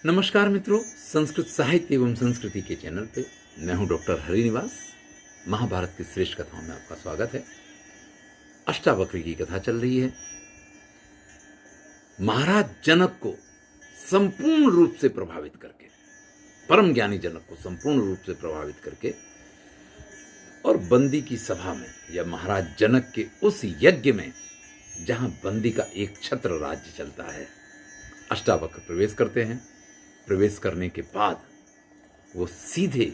नमस्कार मित्रों, संस्कृत साहित्य एवं संस्कृति के चैनल पे मैं हूं डॉक्टर हरिनिवास। महाभारत की श्रेष्ठ कथाओं में आपका स्वागत है। अष्टावक्र की कथा चल रही है। महाराज जनक को संपूर्ण रूप से प्रभावित करके, परम ज्ञानी जनक को संपूर्ण रूप से प्रभावित करके और बंदी की सभा में या महाराज जनक के उस यज्ञ में जहां बंदी का एक छत्र राज्य चलता है, अष्टावक्र प्रवेश करते हैं। प्रवेश करने के बाद वो सीधे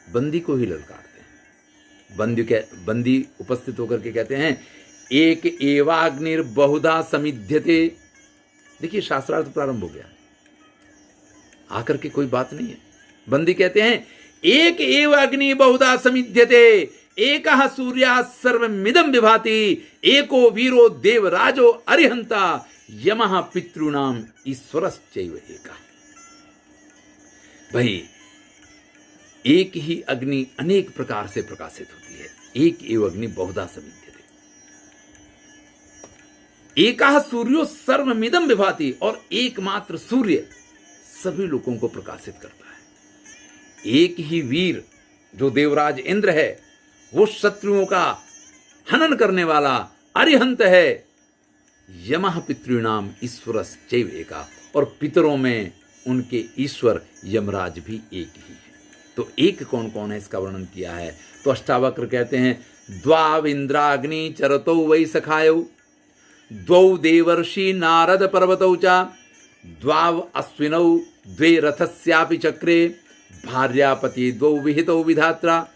बंदी को ही ललकारते हैं। बंदी उपस्थित होकर के कहते हैं, एक एवाग्निर बहुधा समिध्यते। देखिए, शास्त्रार्थ प्रारंभ हो गया, आकर के कोई बात नहीं है। बंदी कहते हैं, एक एव अग्नि बहुधा समिध्यते, एकः सूर्यः सर्वमिदं विभाति, एको वीरो देवराजो अरिहंता, यमः पितॄणाम ईश्वरश्चैव एकः। भाई, एक ही अग्नि अनेक प्रकार से प्रकाशित होती है। एक एव अग्नि बहुधा समिध्यते, एकः सूर्यो सर्वमिदं विभाति, और एकमात्र सूर्य सभी लोगों को प्रकाशित करता है। एक ही वीर जो देवराज इंद्र है, वो शत्रुओं का हनन करने वाला अरिहंत है। यमः पितॄणाम ईश्वरश्चैव एकः, और पितरों में उनके ईश्वर यमराज भी एक ही है। तो एक कौन कौन है, इसका वर्णन किया है। तो अष्टावक्र कहते हैं, द्वाव इंद्राग्नि चरतौ वै सखायौ, द्वौ देवर्षि नारद पर्वतौ च, द्वाव अश्विनौ द्वे रथस्यापि चक्रे, भार्यापति द्वौ विहितौ विधात्रा।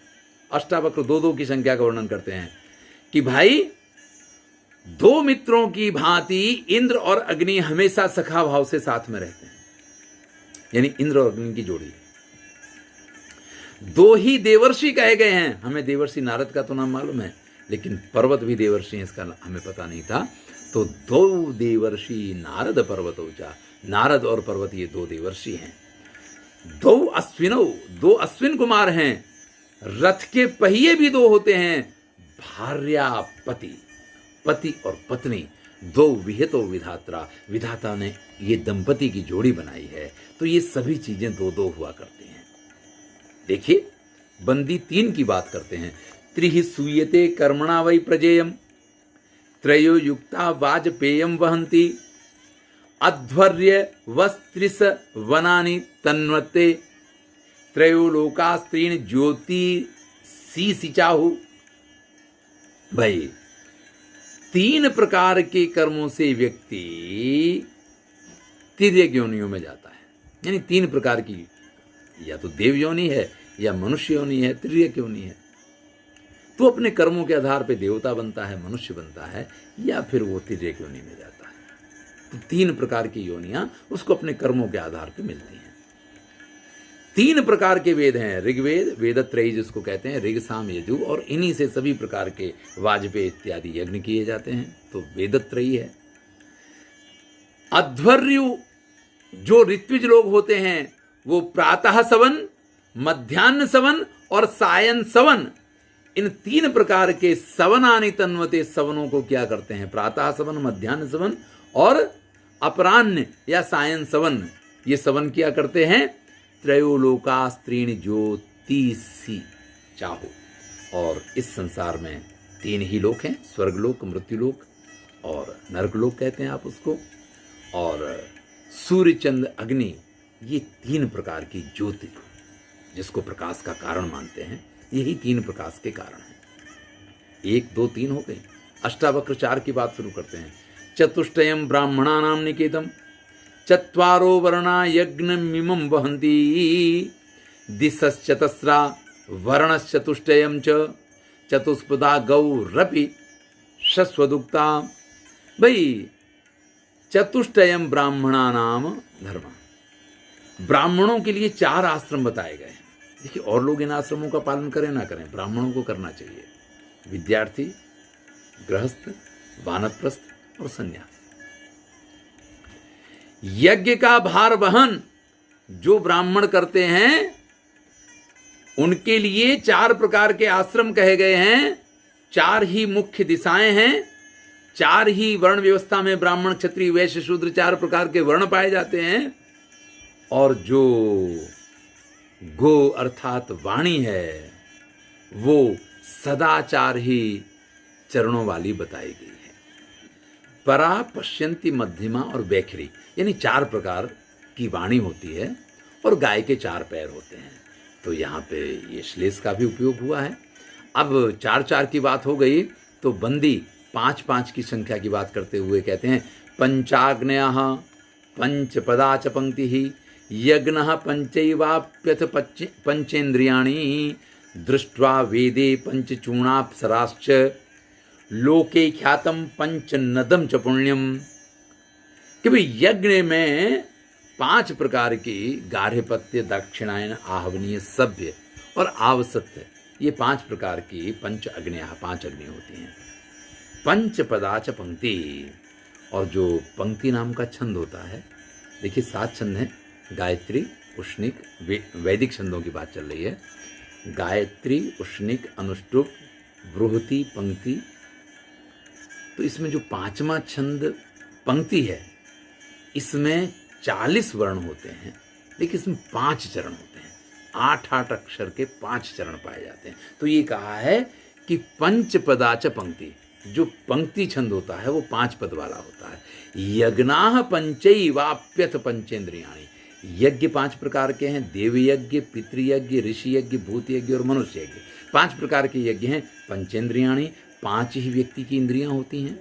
अष्टावक्र दो दो की संख्या का वर्णन करते हैं कि भाई, दो मित्रों की भांति इंद्र और अग्नि हमेशा सखा भाव से साथ में रहते हैं, यानी इंद्र और अग्नि की जोड़ी। दो ही देवर्षि कहे गए हैं। हमें देवर्षि नारद का तो नाम मालूम है, लेकिन पर्वत भी देवर्षि है, इसका हमें पता नहीं था। तो दो देवर्षि नारद पर्वतोचा, नारद और पर्वत ये दो देवर्षि हैं। दो अश्विनौ, दो अश्विन कुमार हैं। रथ के पहिए भी दो होते हैं। भार्या पति, पति और पत्नी, दो विहितो विधात्रा, विधाता ने ये दंपति की जोड़ी बनाई है। तो ये सभी चीजें दो दो हुआ करती हैं। देखिए, बंदी तीन की बात करते हैं। त्रिहि सूयते कर्मणा वै प्रजेयम, त्रयो युक्ता वाजपेयम वहंती, अध्वर्य वस्त्रिस वनानि तन्वते, त्रयो लोकास्त्रीण ज्योति सी सिचाहु। भाई, तीन प्रकार के कर्मों से व्यक्ति तिर्यक योनियों में जाता है। यानी तीन प्रकार की, या तो देव योनि है, या मनुष्य योनि है, तिर्यक योनि है। तो अपने कर्मों के आधार पर देवता बनता है, मनुष्य बनता है, या फिर वो तिर्यक योनि में जाता है। तो तीन प्रकार की योनियां उसको अपने कर्मों के आधार पर मिलती हैं। तीन प्रकार के वेद हैं, ऋग्वेद, वेदत्रयी जिसको कहते हैं, ऋग साम यजु, और इन्हीं से सभी प्रकार के वाजपेय इत्यादि यज्ञ किए जाते हैं। तो वेदत्रयी है। अध्वर्यु जो ऋत्विज लोग होते हैं, वो प्रातः सवन, मध्याह्न सवन और सायं सवन, इन तीन प्रकार के सवनानि तन्वते, सवनों को क्या करते हैं, प्रातः सवन, मध्याह्न सवन और अपराह्न या सायं सवन, ये सवन क्या करते हैं। त्रयोलोकास्त्रीण ज्योतिषी चाहो, और इस संसार में तीन ही लोक हैं, स्वर्गलोक, मृत्युलोक और नरकलोक कहते हैं आप उसको। और सूर्य, चंद्र, अग्नि, ये तीन प्रकार की ज्योति जिसको प्रकाश का कारण मानते हैं, यही तीन प्रकाश के कारण हैं। एक, दो, तीन हो गए। अष्टावक्र चार की बात शुरू करते हैं। चतुष्टयम ब्राह्मणानाम निकेतम, चत्वारो वर्णा यज्ञमिमं वहन्ति, दिशश्चतस्रा वर्णश्चतुष्टयं च, चतुष्पदा गौरपि शश्वदुक्ता। भाई, चतुष्टयम ब्राह्मणानाम धर्म, ब्राह्मणों के लिए चार आश्रम बताए गए हैं। देखिए, और लोग इन आश्रमों का पालन करें ना करें, ब्राह्मणों को करना चाहिए। विद्यार्थी, गृहस्थ, वानप्रस्थ और संन्यास। यज्ञ का भार वहन जो ब्राह्मण करते हैं, उनके लिए चार प्रकार के आश्रम कहे गए हैं। चार ही मुख्य दिशाएं हैं, चार ही वर्ण व्यवस्था में ब्राह्मण, क्षत्रिय, वैश्य, शूद्र, चार प्रकार के वर्ण पाए जाते हैं। और जो गो अर्थात वाणी है वो सदाचार ही चरणों वाली बताई गई है। परा, पश्यंती, मध्यमा और वैखरी, यानी 4 प्रकार की वाणी होती है और गाय के 4 पैर होते हैं। तो यहाँ पे ये श्लेष का भी उपयोग हुआ है। अब 4-4 की बात हो गई तो बंदी 5-5 की संख्या की बात करते हुए कहते हैं पंचाग्नयः पंचपदा च पंक्तिः यज्ञः पंचैवाप्यथ पंचेन्द्रियाणि दृष्ट्वा वेदे पंचचूर्णाप्सराश्च लोके ख्यातम पंचनदम च पुण्यम। कि भाई यज्ञ में 5 प्रकार की गार्हपत्य, दक्षिणायन, आहवनीय, सभ्य और आवसत्य, ये 5 प्रकार की पंच अग्नियां, 5 अग्नि होती हैं। पंचपदाच पंक्ति, और जो पंक्ति नाम का छंद होता है, देखिए 7 छंद हैं, गायत्री, उष्णिक, वैदिक छंदों की बात चल रही है। गायत्री, उष्णिक, अनुष्टुप, बृहति, पंक्ति। तो इसमें जो 5वां छंद पंक्ति है, इसमें 40 वर्ण होते हैं, लेकिन इसमें 5 चरण होते हैं। 8-8 अक्षर के 5 चरण पाए जाते हैं। तो ये कहा है कि पंचपदाच पंक्ति, जो पंक्ति छंद होता है वो 5 पद वाला होता है। यज्ञाः पंचैवाप्यथ पंचेन्द्रियाणि, यज्ञ 5 प्रकार के हैं, देव यज्ञ, पितृयज्ञ, ऋषि यज्ञ, भूत यज्ञ और मनुष्य यज्ञ। 5 प्रकार के यज्ञ हैं। पंचेन्द्रियाणि, 5 ही व्यक्ति की इंद्रियां होती हैं।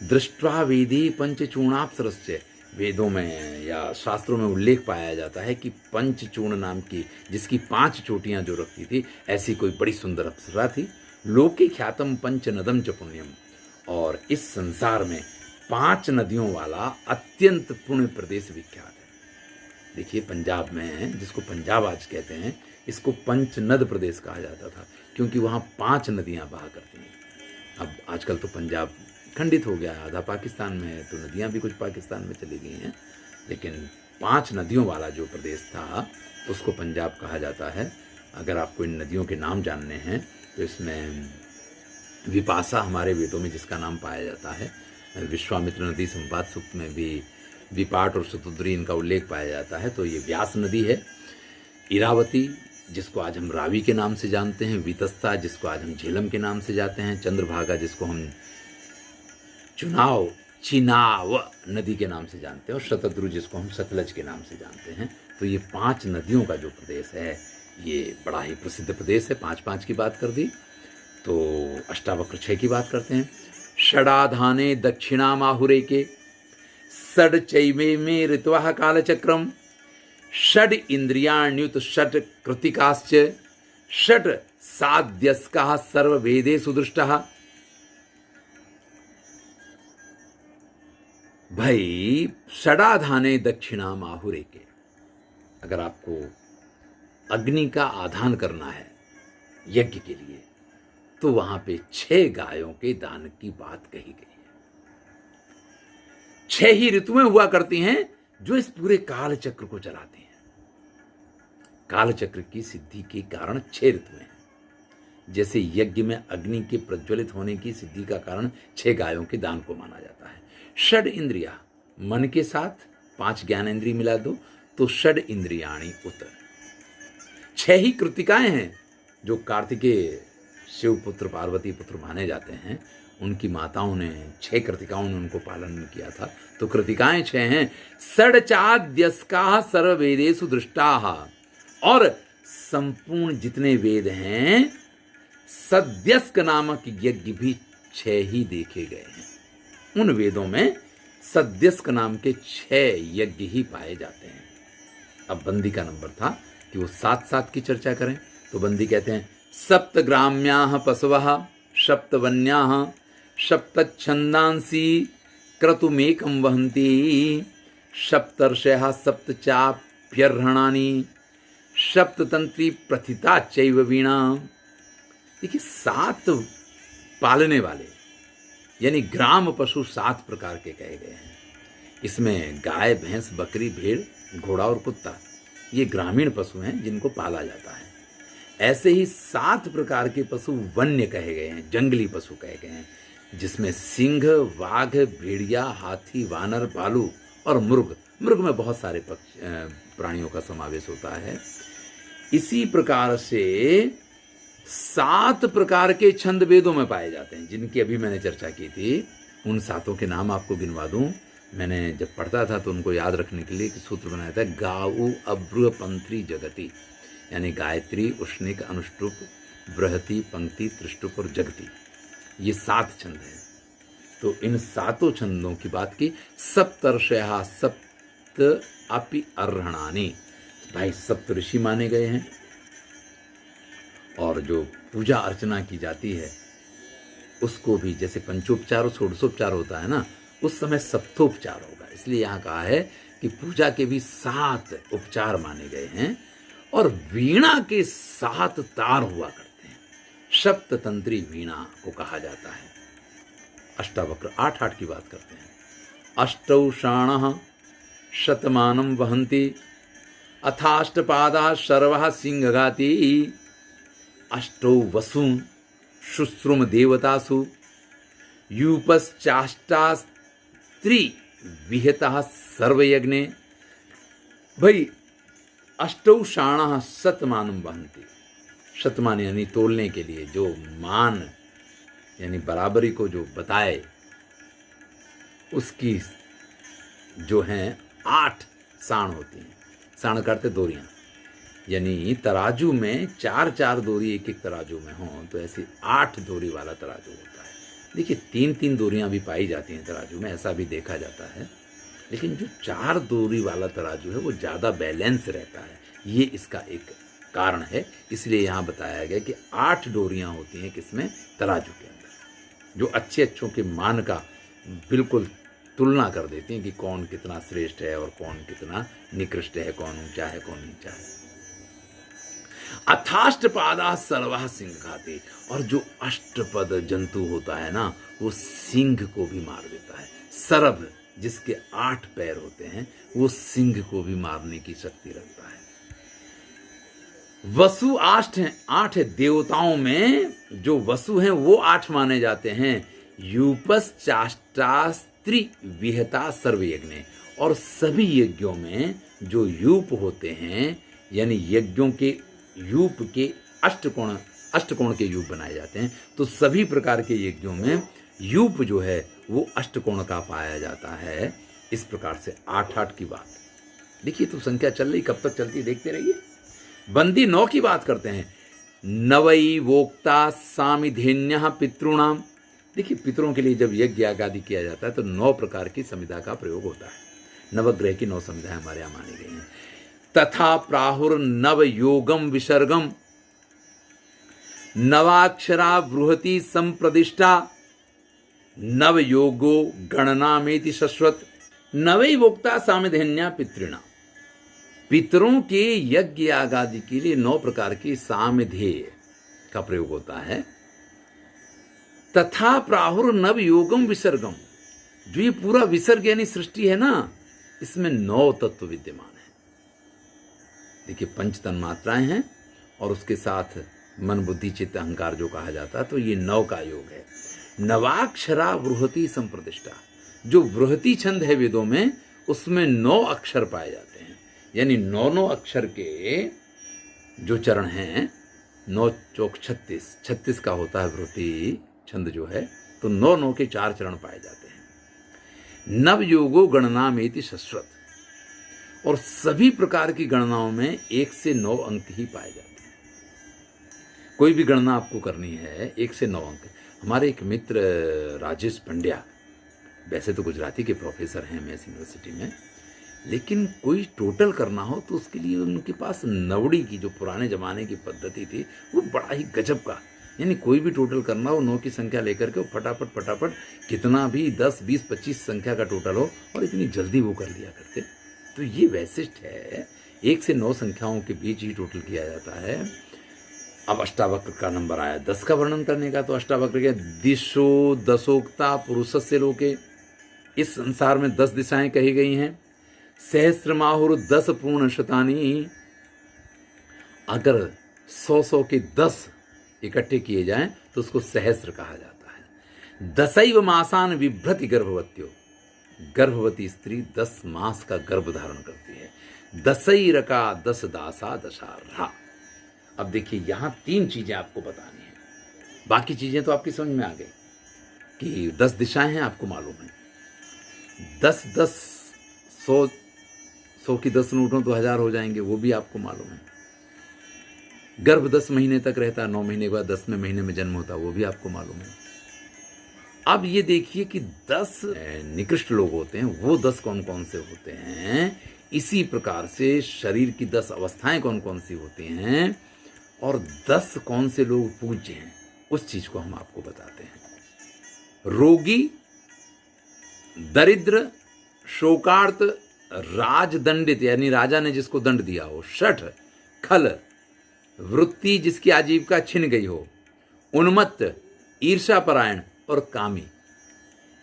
दृष्ट्वा वेदे पंचचूर्णाप्सरस्य, वेदों में या शास्त्रों में उल्लेख पाया जाता है कि पंचचूर्ण नाम की, जिसकी 5 चोटियां जो रखती थी, ऐसी कोई बड़ी सुंदर अप्सरा थी। लोके ख्यातम पंचनदम च पुण्यम, और इस संसार में 5 नदियों वाला अत्यंत पुण्य प्रदेश विख्यात है। देखिए पंजाब में, जिसको पंजाब आज कहते हैं, इसको पंचनद प्रदेश कहा जाता था, क्योंकि वहाँ 5 नदियाँ बहा करती हैं। अब आजकल तो पंजाब खंडित हो गया है, आधा पाकिस्तान में है, तो नदियाँ भी कुछ पाकिस्तान में चली गई हैं, लेकिन 5 नदियों वाला जो प्रदेश था उसको पंजाब कहा जाता है। अगर आपको इन नदियों के नाम जानने हैं तो इसमें विपाशा हमारे वेदों में जिसका नाम पाया जाता है, विश्वामित्र नदी संवाद सूक्त में भी विपाट और शतुद्री इनका उल्लेख पाया जाता है। तो ये व्यास नदी है। इरावती, जिसको आज हम रावी के नाम से जानते हैं, वितस्ता, जिसको आज हम झेलम के नाम से जानते हैं, चंद्रभागा, जिसको हम चिनाव नदी के नाम से जानते हैं, और शतद्रु, जिसको हम सतलज के नाम से जानते हैं। तो ये 5 नदियों का जो प्रदेश है, ये बड़ा ही प्रसिद्ध प्रदेश है। 5-5 की बात कर दी, तो अष्टावक्र 6 की बात करते हैं। षडाधाने दक्षिणा माहुरे के षड चैवे में ऋतवः कालचक्रम षड इंद्रियाण्युत षट कृतिकाश्च षट साध्यस्काः सर्ववेदेषु दृष्टः। भाई षडाधाने दक्षिणा माहुरे के, अगर आपको अग्नि का आधान करना है यज्ञ के लिए, तो वहां पे 6 गायों के दान की बात कही गई है। 6 ही ऋतुएं हुआ करती हैं जो इस पूरे काल चक्र को चलाती हैं। काल चक्र की सिद्धि के कारण 6 ऋतुएं हैं। जैसे यज्ञ में अग्नि के प्रज्वलित होने की सिद्धि का कारण 6 गायों के दान को माना जाता है। षड इंद्रिया, मन के साथ 5 ज्ञानेंद्रिय मिला दो तो षड इंद्रियाणि उत। 6 ही कृतिकाएं हैं जो कार्तिकेय शिव पुत्र, पार्वती पुत्र माने जाते हैं। उनकी माताओं ने 6 कृतिकाओं ने उनको पालन किया था, तो कृतिकाएं 6 हैं। षडचाद्यस्काः सर्ववेदेषु दृष्टाः, और संपूर्ण जितने वेद हैं, सद्यस्क नामक यज्ञ भी 6 ही देखे गए हैं। उन वेदों में सद्यस्क नाम के 6 यज्ञ ही पाए जाते हैं। अब बंदी का नंबर था कि वो 7-7 की चर्चा करें, तो बंदी कहते हैं सप्तग्राम्याः पशवः सप्तवन्याः सप्तच्छन्दांसि क्रतुमेकं वहन्ति सप्तर्षयः सप्तचाप्यर्हणानि सप्ततंत्री प्रथिता चैव वीणा। देखिए 7 पालने वाले यानी ग्राम पशु 7 प्रकार के कहे गए हैं। इसमें गाय, भैंस, बकरी, भेड़, घोड़ा और कुत्ता, ये ग्रामीण पशु हैं जिनको पाला जाता है। ऐसे ही 7 प्रकार के पशु वन्य कहे गए हैं, जंगली पशु कहे गए हैं, जिसमें सिंह, वाघ, भेड़िया, हाथी, वानर, भालू और मृग में बहुत सारे प्राणियों का समावेश होता है। इसी प्रकार से 7 प्रकार के छंद वेदों में पाए जाते हैं, जिनकी अभी मैंने चर्चा की थी। उन 7 के नाम आपको गिनवा दूं। मैंने जब पढ़ता था तो उनको याद रखने के लिए एक सूत्र बनाया था, गाऊ अब्रुह पंत्री जगती, यानी गायत्री, उष्णिक, अनुष्टुप, बृहति, पंक्ति, त्रिष्टुप और जगती। ये 7 छंद हैं। तो इन 7 छंदों की बात की। सप्तर्षयः सप्त अपि अर्हणानि, भाई सप्त ऋषि माने गए हैं। और जो पूजा अर्चना की जाती है उसको भी, जैसे पंचोपचार और षोडशोपचार होता है ना, उस समय सप्तोपचार होगा। इसलिए यहाँ कहा है कि पूजा के भी 7 उपचार माने गए हैं। और वीणा के 7 तार हुआ करते हैं। सप्ततंत्री वीणा को कहा जाता है। अष्टावक्र 8 की बात करते हैं। अष्टौ शाणः शतमानं वहन्ति, अथाष्टपादा शर्वः सिंहघाती, अष्टौ वसून् शुश्रुम देवतासु, यूपश्चाष्टास्त्री विहितः सर्वयज्ञे। भाई अष्टौ शाणः शतमानं वहन्ति, शतमान यानी तोलने के लिए, जो मान यानी बराबरी को जो बताए, उसकी जो हैं 8 साण होती हैं। साण करते दोरियां, यानी तराजू में 4 दोरी एक तराजू में हो, तो ऐसे 8 दोरी वाला तराजू होता है। देखिए 3 दोरियां भी पाई जाती हैं तराजू में, ऐसा भी देखा जाता है। लेकिन जो 4 दोरी वाला तराजू है वो ज़्यादा बैलेंस रहता है। ये इसका एक कारण है। इसलिए यहाँ बताया गया कि 8 डोरियाँ होती हैं किसमें, तराजू के अंदर, जो अच्छे अच्छों के मान का बिल्कुल तुलना कर देती हैं कि कौन कितना श्रेष्ठ है और कौन कितना निकृष्ट है, कौन ऊंचा है कौन नीचा है। अथाष्टपादा सर्वः सिंघाती, और जो अष्टपद जंतु होता है ना, वो सिंह को भी मार देता है। सरभ जिसके 8 पैर होते हैं, वो सिंह को भी मारने की शक्ति रखता है। वसु 8 हैं, 8 है। देवताओं में जो वसु हैं वो 8 माने जाते हैं। यूपश्चाष्टास्त्री विहिता सर्वयज्ञ, और सभी यज्ञों में जो यूप होते हैं, यानी यज्ञों के यूप के अष्टकोण के यूप बनाए जाते हैं। तो सभी प्रकार के यज्ञों में यूप जो है वो अष्टकोण का पाया जाता है। इस प्रकार से 8 की बात। देखिए तो संख्या चल रही, कब तक चलती देखते रहिए। बंदी 9 की बात करते हैं। नवई वोक्ता सामिधेन्यः पितॄणाम। देखिए पितरों के लिए जब यज्ञ आदि किया जाता है तो 9 प्रकार की संविधा का प्रयोग होता है। नवग्रह की 9 संविधाएं हमारे यहाँ मानी गई हैं। तथा प्राहुर नव योगम विसर्गम, नवाक्षरा बृहति संप्रदिष्टा, नव योगो गणनामेति शश्वत, नवई वोक्ता सामिधेन्या पितृणा। पितरों के यज्ञ आदि के लिए 9 प्रकार की सामिधेय का प्रयोग होता है। तथा प्राहुर नव योगम विसर्गम, जो ये पूरा विसर्ग यानी सृष्टि है ना, इसमें 9 तत्व विद्यमान है। देखिए 5 तन्मात्राएं हैं और उसके साथ मन बुद्धि चित्त अहंकार जो कहा जाता है, तो ये 9 का योग है। नवाक्षरा बृहति संप्रदिष्टा, जो बृहति छंद है वेदों में, उसमें 9 अक्षर पाए जाते हैं। यानी 9 अक्षर के जो चरण हैं, 9 चौक 36, 36 का होता है बृहति छंद जो है, तो 9 के 4 चरण पाए जाते हैं। नव योगो गणना में शश्वत, और सभी प्रकार की गणनाओं में 1 से 9 अंक ही पाए जाते हैं। कोई भी गणना आपको करनी है 1 से 9 अंक। हमारे एक मित्र राजेश पंड्या, वैसे तो गुजराती के प्रोफेसर हैं मैस यूनिवर्सिटी में, लेकिन कोई टोटल करना हो तो उसके लिए उनके पास नवड़ी की जो पुराने ज़माने की पद्धति थी वो बड़ा ही गजब का, यानी कोई भी टोटल करना हो 9 की संख्या लेकर के फटाफट कितना भी 10, 20, 25 संख्या का टोटल हो, और इतनी जल्दी वो कर लिया करते। तो ये वैशिष्ट है, 1 से 9 संख्याओं के बीच ही टोटल किया जाता है। अब अष्टावक्र का नंबर आया 10 का वर्णन करने का, तो अष्टावक्र के दिशो दशोक्ता पुरुषस्य लोके, इस संसार में 10 दिशाएं कही गई हैं। सहस्रमाहुर 10 पूर्ण शतानी, अगर 100 के 10 इकट्ठे किए जाएं तो उसको सहस्र कहा जाता है। 10 मासान विभ्रति गर्भवत्यो, गर्भवती स्त्री 10 मास का गर्भ धारण करती है। दसई रका 10 दासा दशारहा। अब देखिए यहां 3 चीजें आपको बतानी है, बाकी चीजें तो आपकी समझ में आ गई कि 10 दिशाएं हैं, आपको मालूम है। 10 10 100 100 की 10 नोटों तो 1000 हो जाएंगे, वो भी आपको मालूम है। गर्भ 10 महीने तक रहता है, 9 महीने के बाद 10वें महीने में जन्म होता है, वो भी आपको मालूम है। अब ये देखिए कि 10 निकृष्ट लोग होते हैं, वो 10 कौन कौन से होते हैं। इसी प्रकार से शरीर की 10 अवस्थाएं कौन कौन सी होती हैं और 10 कौन से लोग पूज्य हैं, उस चीज को हम आपको बताते हैं। रोगी, दरिद्र, शोकार्त, राजदंडित यानी राजा ने जिसको दंड दिया हो, शठ, खल, वृत्ति जिसकी आजीविका छिन गई हो, उन्मत्त, ईर्ष्यापरायण और कामी।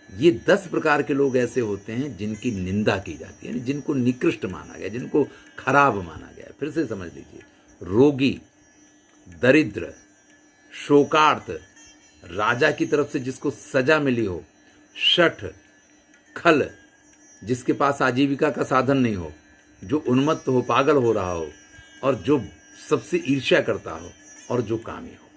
ये 10 प्रकार के लोग ऐसे होते हैं जिनकी निंदा की जाती है, यानी जिनको निकृष्ट माना गया, जिनको खराब माना गया। फिर से समझ लीजिए, रोगी, दरिद्र, शोकार्त, राजा की तरफ से जिसको सजा मिली हो, शठ, खल जिसके पास आजीविका का साधन नहीं हो, जो उन्मत्त हो, पागल हो रहा हो, और जो सबसे ईर्ष्या करता हो, और जो कामी हो।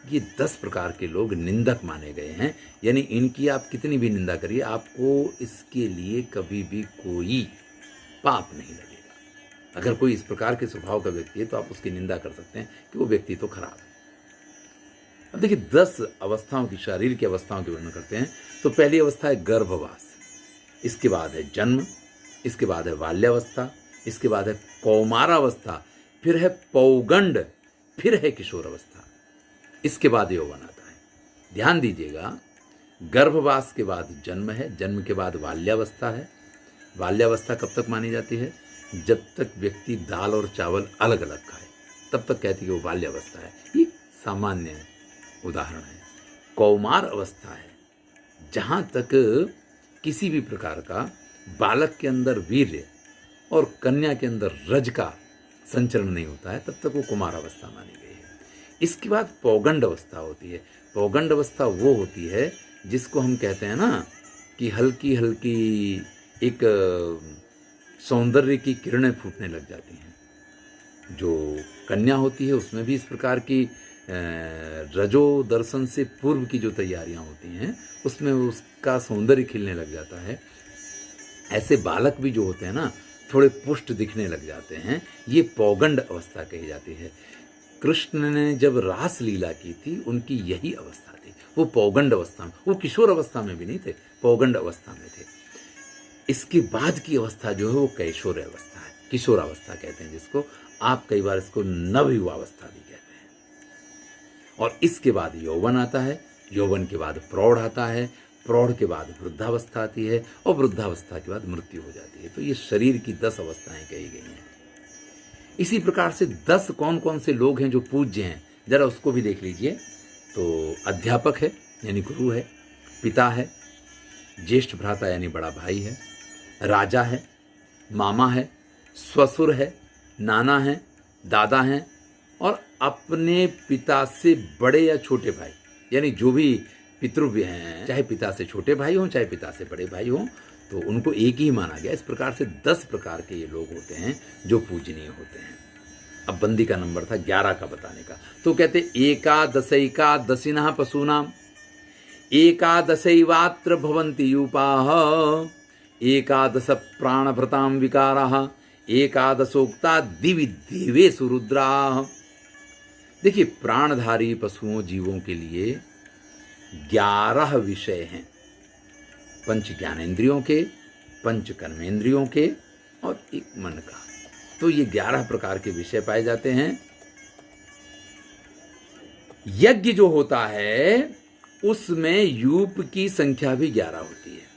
ये 10 प्रकार के लोग निंदक माने गए हैं। यानी इनकी आप कितनी भी निंदा करिए, आपको इसके लिए कभी भी कोई पाप नहीं लगेगा। अगर कोई इस प्रकार के स्वभाव का व्यक्ति है तो आप उसकी निंदा कर सकते हैं कि वो व्यक्ति तो खराब है। अब देखिए 10 अवस्थाओं की, शारीरिक की अवस्थाओं के वर्णन करते हैं। तो पहली अवस्था है गर्भवास, इसके बाद है जन्म, इसके बाद है बाल्यावस्था, इसके बाद है कौमारावस्था, फिर है पौगंड, फिर है किशोर अवस्था, इसके बाद यौवन आता है। ध्यान दीजिएगा, गर्भवास के बाद जन्म है, जन्म के बाद बाल्यावस्था है। बाल्यावस्था कब तक मानी जाती है? जब तक व्यक्ति दाल और चावल अलग अलग खाए, तब तक कहती है कि वो बाल्यावस्था है। ये सामान्य उदाहरण है। कौमार अवस्था है, जहाँ तक किसी भी प्रकार का बालक के अंदर वीर्य और कन्या के अंदर रज का संचरण नहीं होता है, तब तक वो कुमार अवस्था मानी गई है। इसके बाद पौगंड अवस्था होती है। पौगंड अवस्था वो होती है जिसको हम कहते हैं ना कि हल्की हल्की एक सौंदर्य की किरणें फूटने लग जाती हैं। जो कन्या होती है उसमें भी इस प्रकार की रजो दर्शन से पूर्व की जो तैयारियां होती हैं उसमें उसका सौंदर्य खिलने लग जाता है। ऐसे बालक भी जो होते हैं ना, थोड़े पुष्ट दिखने लग जाते हैं, ये पौगंड अवस्था कही जाती है। कृष्ण ने जब रास लीला की थी, उनकी यही अवस्था थी। वो पौगंड अवस्था में, वो किशोर अवस्था में भी नहीं थे, पौगंड अवस्था में थे। इसके बाद की अवस्था जो है वो कैशोर अवस्था है, किशोर अवस्था कहते हैं जिसको। आप कई बार इसको नवयुवावस्था भी कहते हैं। और इसके बाद यौवन आता है, यौवन के बाद प्रौढ़ आता है, प्रौढ़ के बाद वृद्धावस्था आती है, और वृद्धावस्था के बाद मृत्यु हो जाती है। तो ये शरीर की 10 अवस्थाएं कही गई हैं। इसी प्रकार से 10 कौन कौन से लोग हैं जो पूज्य हैं, जरा उसको भी देख लीजिए। तो अध्यापक है यानी गुरु है, पिता है, ज्येष्ठ भ्राता यानी बड़ा भाई है, राजा है, मामा है, ससुर है, नाना है, दादा हैं, और अपने पिता से बड़े या छोटे भाई, यानी जो भी पितृव्य हैं, चाहे पिता से छोटे भाई हों चाहे पिता से बड़े भाई हों, तो उनको एक ही माना गया। इस प्रकार से 10 प्रकार के ये लोग होते हैं जो पूजनीय होते हैं। अब बंदी का नंबर था 11 का बताने का। तो कहते एकादशैका दशिनः पशूनाम एकादशैवात्र भवन्ति यूपाः एकादश प्राणभृतां विकाराः एकादशोक्ता दिवि देवेषु रुद्राः। देखिए, प्राणधारी पशुओं जीवों के लिए 11 विषय हैं, पंच ज्ञानेंद्रियों के, पंच कर्मेंद्रियों के और एक मन का। तो ये 11 प्रकार के विषय पाए जाते हैं। यज्ञ जो होता है उसमें यूप की संख्या भी 11 होती है।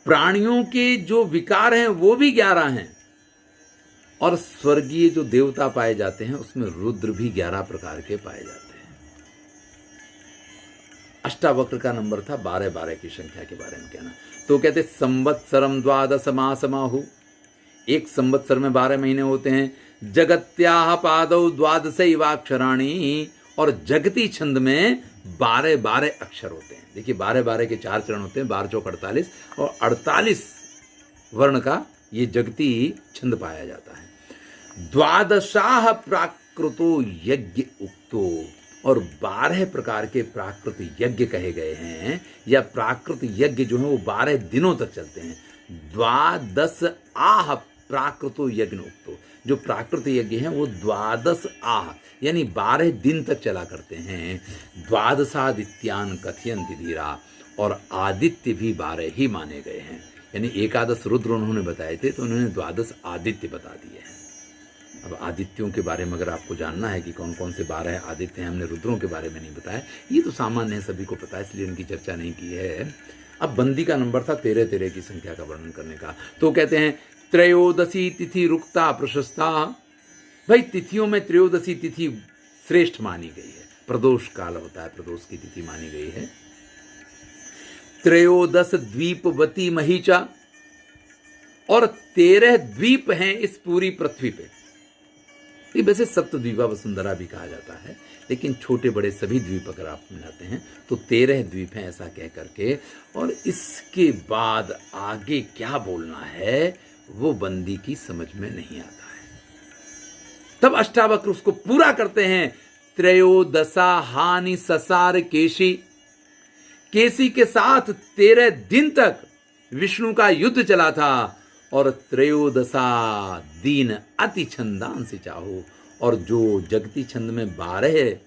प्राणियों के जो विकार हैं वो भी 11 हैं, और स्वर्गीय जो देवता पाए जाते हैं उसमें रुद्र भी 11 प्रकार के पाए जाते हैं। अष्टावक्र का नंबर था 12 की संख्या के बारे में कहना। तो कहते संवत्सरम 12 मासमाहु, एक संवत्सर में 12 महीने होते हैं। जगत्याह पादौ 12 अक्षराणी, और जगती छंद में 12 12 अक्षर होते हैं। देखिए 12 12 के 4 चरण होते हैं, 12 चौक 48 और 48 वर्ण का ये जगती छंद पाया जाता है। द्वादशाह प्राकृतो यज्ञ उक्तो, और 12 प्रकार के प्राकृत यज्ञ कहे गए हैं, या प्राकृत यज्ञ जो है वो 12 दिनों तक चलते हैं। द्वादश आह प्राकृतो यज्ञ उक्तो, जो प्राकृत यज्ञ हैं वो 12 आह यानी 12 दिन तक चला करते हैं। द्वादशादित्यान कथयन्ति धीरा, और आदित्य भी 12 ही माने गए हैं। यानी एकादश रुद्र उन्होंने बताए थे तो उन्होंने द्वादश आदित्य बता दिए हैं। अब आदित्यों के बारे में अगर आपको जानना है कि कौन कौन से 12 आदित्य हैं, हमने रुद्रों के बारे में नहीं बताया, ये तो सामान्य है, सभी को पता है, इसलिए उनकी चर्चा नहीं की है। अब बंदी का नंबर था 13 की संख्या का वर्णन करने का, तो कहते हैं त्रयोदशी तिथि रुक्ता प्रशस्ता। भाई तिथियों में त्रयोदशी तिथि श्रेष्ठ मानी गई है, प्रदोष काल होता है, प्रदोष की तिथि मानी गई है। त्रयोदश द्वीपवती महीचा, और 13 द्वीप हैं इस पूरी पृथ्वी पे। ये वैसे सप्तद्वीपा वसुंधरा भी कहा जाता है, लेकिन छोटे बड़े सभी द्वीप अगर आप मिलाते हैं तो 13 द्वीप हैं ऐसा कह करके। और इसके बाद आगे क्या बोलना है वो बंदी की समझ में नहीं आता है। तब अष्टावक्र उसको पूरा करते हैं। त्रयोदशा हानि ससार केशी, केसी के साथ 13 दिन तक विष्णु का युद्ध चला था। और त्रयोदशा दीन अति छंदान से चाहो, और जो जगती छंद में 12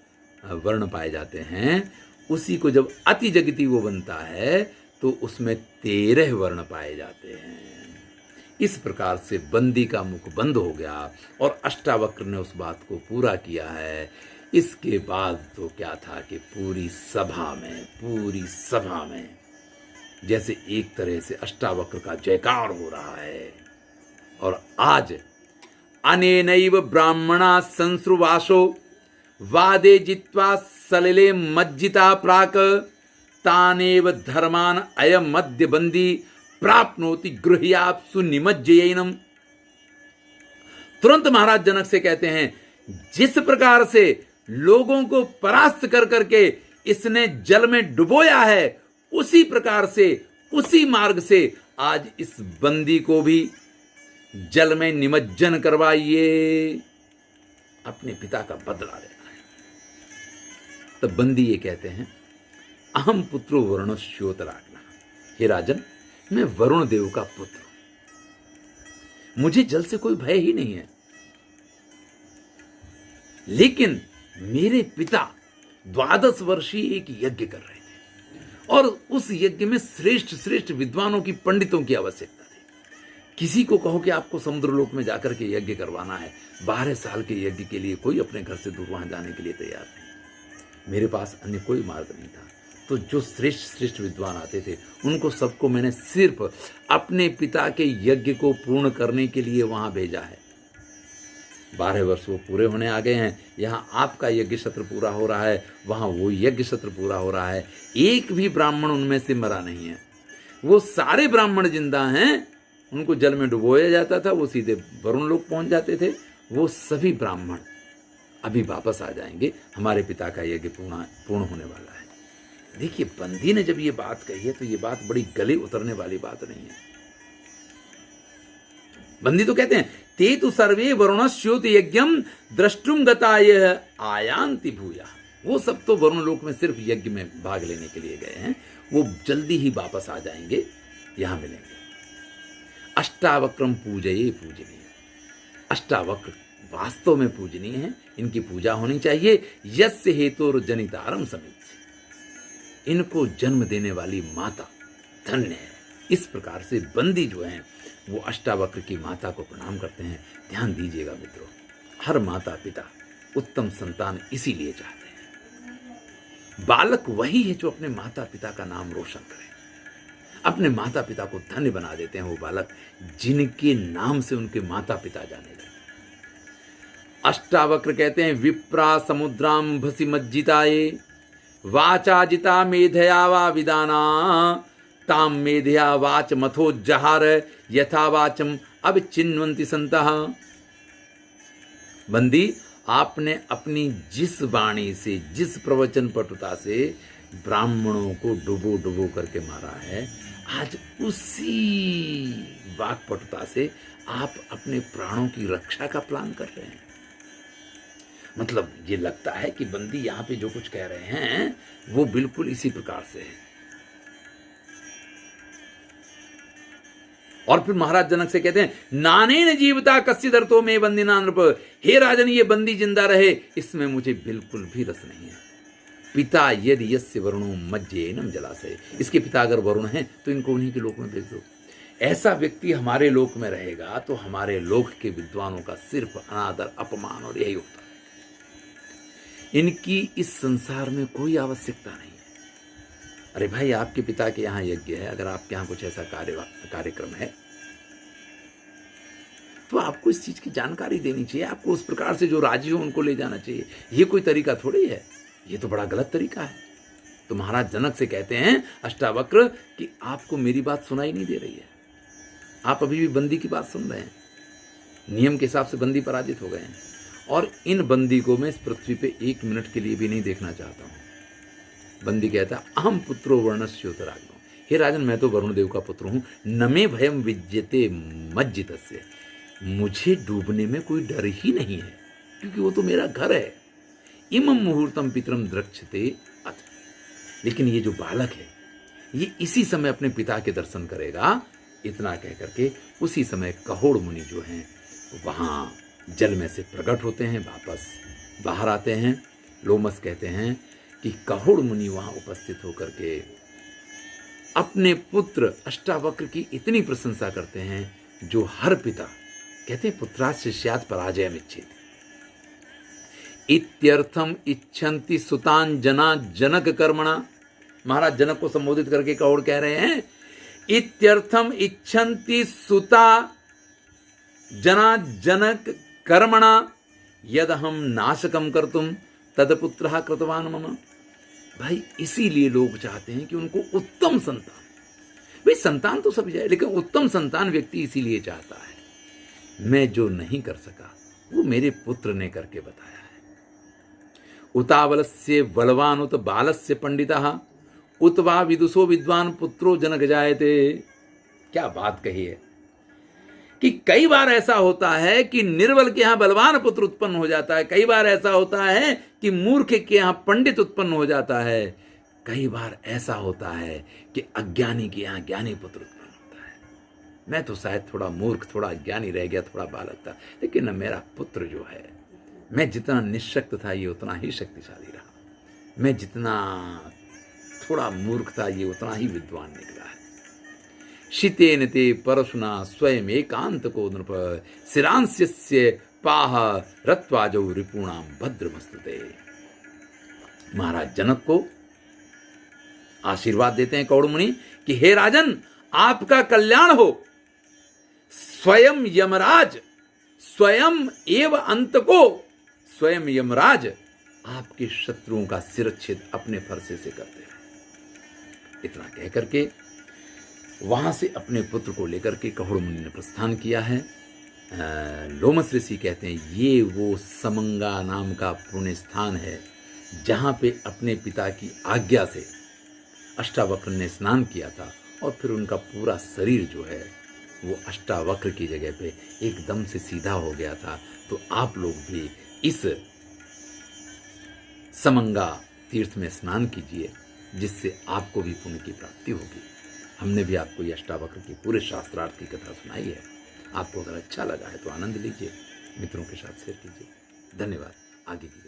वर्ण पाए जाते हैं उसी को जब अति जगती वो बनता है तो उसमें 13 वर्ण पाए जाते हैं। इस प्रकार से बंदी का मुख बंद हो गया और अष्टावक्र ने उस बात को पूरा किया है। इसके बाद तो क्या था कि पूरी सभा में जैसे एक तरह से अष्टावक्र का जयकार हो रहा है। और आज अनेनैव ब्राह्मणा संस्रुवासो वादे जित्वा सलिले मज्जिता प्राक तानेव धर्मान अयम मध्य बंदी प्राप्नोति गृह्याप्सु निमज्जयेनम। तुरंत महाराज जनक से कहते हैं, जिस प्रकार से लोगों को परास्त कर करके इसने जल में डुबोया है, उसी प्रकार से उसी मार्ग से आज इस बंदी को भी जल में निमज्जन करवाइए, अपने पिता का बदला लेना है। तब बंदी ये कहते हैं, अहम पुत्रो वरुणस्योतराग्ना, हे राजन मैं वरुण देव का पुत्र हूं, मुझे जल से कोई भय ही नहीं है। लेकिन मेरे पिता 12 वर्षीय एक यज्ञ कर रहे थे और उस यज्ञ में श्रेष्ठ विद्वानों की, पंडितों की आवश्यकता थी। किसी को कहो कि आपको समुद्रलोक में जाकर के यज्ञ करवाना है, 12 साल के यज्ञ के लिए कोई अपने घर से दूर वहां जाने के लिए तैयार नहीं। मेरे पास अन्य कोई मार्ग नहीं था, तो जो श्रेष्ठ विद्वान आते थे उनको सबको मैंने सिर्फ अपने पिता के यज्ञ को पूर्ण करने के लिए वहां भेजा है। 12 वर्ष वो पूरे होने आ गए हैं, यहाँ आपका यज्ञ सत्र पूरा हो रहा है, वहाँ वो यज्ञ सत्र पूरा हो रहा है। एक भी ब्राह्मण उनमें से मरा नहीं है, वो सारे ब्राह्मण जिंदा हैं। उनको जल में डुबोया जाता था, वो सीधे वरुण लोक पहुंच जाते थे। वो सभी ब्राह्मण अभी वापस आ जाएंगे, हमारे पिता का यज्ञ पूर्ण होने वाला है। देखिए बंदी ने जब ये बात कही है तो ये बात बड़ी गले उतरने वाली बात नहीं है। बंदी तो कहते हैं, ते तु सर्वे वरुणस्योति यज्ञम द्रष्टुम गताय आयांति भूया। वो सब तो वरुण लोक में सिर्फ यज्ञ में भाग लेने के लिए गए हैं, वो जल्दी ही वापस आ जाएंगे, यहां मिलेंगे। अष्टावक्रम पूजये पूजनीय, अष्टावक्र वास्तव में पूजनीय है, इनकी पूजा होनी चाहिए। यस्य हेतुर जनितारम समित, इनको जन्म देने वाली माता धन्य है। इस प्रकार से बंदी जो है वो अष्टावक्र की माता को प्रणाम करते हैं। ध्यान दीजिएगा मित्रों, हर माता पिता उत्तम संतान इसीलिए चाहते हैं। बालक वही है जो अपने माता पिता का नाम रोशन करे, अपने माता पिता को धन्य बना देते हैं वो बालक जिनके नाम से उनके माता पिता जाने लगे। अष्टावक्र कहते हैं, विप्रा समुद्राम भसी मज्जिताये वाचाजिता मेधया वा विदाना ताम मेधया वाच मथो जहार यथा वाचम अब चिन्वंती संतः। बंदी आपने अपनी जिस वाणी से, जिस प्रवचन पटुता से ब्राह्मणों को डुबो डुबो करके मारा है, आज उसी वाक पटुता से आप अपने प्राणों की रक्षा का प्लान कर रहे हैं। मतलब ये लगता है कि बंदी यहां पे जो कुछ कह रहे हैं वो बिल्कुल इसी प्रकार से है। और फिर महाराज जनक से कहते हैं, नानेन जीवता कस्यदर्थो में बंदिना नृप। हे राजन, ये बंदी जिंदा रहे इसमें मुझे बिल्कुल भी रस नहीं है। पिता यदि यस्य वरुणो मज्जेनम जलाशय, इसके पिता अगर वरुण हैं तो इनको उन्हीं के लोक में भेज दो। ऐसा व्यक्ति हमारे लोक में रहेगा तो हमारे लोक के विद्वानों का सिर्फ अनादर, अपमान और यही होता है। इनकी इस संसार में कोई आवश्यकता नहीं है। अरे भाई, आपके पिता के यहाँ यज्ञ है, अगर आपके यहाँ कुछ ऐसा कार्यक्रम है तो आपको इस चीज की जानकारी देनी चाहिए। आपको उस प्रकार से जो राजी हो उनको ले जाना चाहिए। ये कोई तरीका थोड़ी है, ये तो बड़ा गलत तरीका है। तो महाराज जनक से कहते हैं अष्टावक्र कि आपको मेरी बात सुनाई नहीं दे रही है, आप अभी भी बंदी की बात सुन रहे हैं। नियम के हिसाब से बंदी पराजित हो गए हैं और इन बंदी को मैं इस पृथ्वी पे 1 मिनट के लिए भी नहीं देखना चाहता हूं। बंदी कहता है, अहम पुत्रो वर्णस्योतराग्नो। हे राजन, मैं तो वरुण देव का पुत्र हूं। नमे भयम विज्यते मज्जितस्य, मुझे डूबने में कोई डर ही नहीं है, क्योंकि वो तो मेरा घर है। इमं मुहूर्तम पितरम द्रक्षते अथ, लेकिन ये जो बालक है ये इसी समय अपने पिता के दर्शन करेगा। इतना कह करके उसी समय कहोड़ मुनि जो हैं वहां जल में से प्रकट होते हैं, वापस बाहर आते हैं। लोमस कहते हैं कि कहोड़ मुनि वहां उपस्थित होकर के अपने पुत्र अष्टावक्र की इतनी प्रशंसा करते हैं जो हर पिता कहते हैं, पुत्रात् शिष्यात् पराजयम् इच्छेति इत्यर्थम इच्छन्ति सुतान जना जनक कर्मणा। महाराज जनक को संबोधित करके कहोड़ कह रहे हैं, इत्यर्थम इच्छन्ति सुता जना जनक कर्मणा यद हम नाशकम कर्तुम तदपुत्रः कृतवान मम। भाई, इसीलिए लोग चाहते हैं कि उनको उत्तम संतान, भाई संतान तो सब जाए लेकिन उत्तम संतान व्यक्ति इसीलिए चाहता है। मैं जो नहीं कर सका वो मेरे पुत्र ने करके बताया है। उतावलस्य बलवानुत बालस्य पंडितः उत वा विदुषो विद्वान पुत्रो जनक जायते। क्या बात कही है कि कई बार ऐसा होता है कि निर्बल के यहां बलवान पुत्र उत्पन्न हो जाता है, कई बार ऐसा होता है कि मूर्ख के यहां पंडित उत्पन्न हो जाता है, कई बार ऐसा होता है कि अज्ञानी के यहां ज्ञानी पुत्र उत्पन्न होता है। मैं तो शायद थोड़ा मूर्ख, थोड़ा अज्ञानी रह गया, थोड़ा बालक था, लेकिन मेरा पुत्र जो है, मैं जितना निशक्त था ये उतना ही शक्तिशाली रहा, मैं जितना थोड़ा मूर्ख था ये उतना ही विद्वान निकला है। शितेन ते परशुना स्वयं एकांत को नृप सिरांस्य पाह रत्वाजौ रिपुणाम भद्रमस्तुते। महाराज जनक को आशीर्वाद देते हैं कौड़ मुनि कि हे राजन, आपका कल्याण हो। स्वयं यमराज, स्वयं एव अंत को, स्वयं यमराज आपके शत्रुओं का शिरच्छेद अपने फरसे से करते रहे। इतना कह करके वहां से अपने पुत्र को लेकर के कहोड़ मुनि ने प्रस्थान किया है। लोमस ऋषि कहते हैं ये वो समंगा नाम का पुण्य स्थान है जहां पे अपने पिता की आज्ञा से अष्टावक्र ने स्नान किया था और फिर उनका पूरा शरीर जो है वो अष्टावक्र की जगह पे एकदम से सीधा हो गया था। तो आप लोग भी इस समंगा तीर्थ में स्नान कीजिए, जिससे आपको भी पुण्य की प्राप्ति होगी। हमने भी आपको ये अष्टावक्र की पूरे शास्त्रार्थ की कथा सुनाई है। आपको अगर अच्छा लगा है तो आनंद लीजिए, मित्रों के साथ शेयर कीजिए। धन्यवाद। आगे की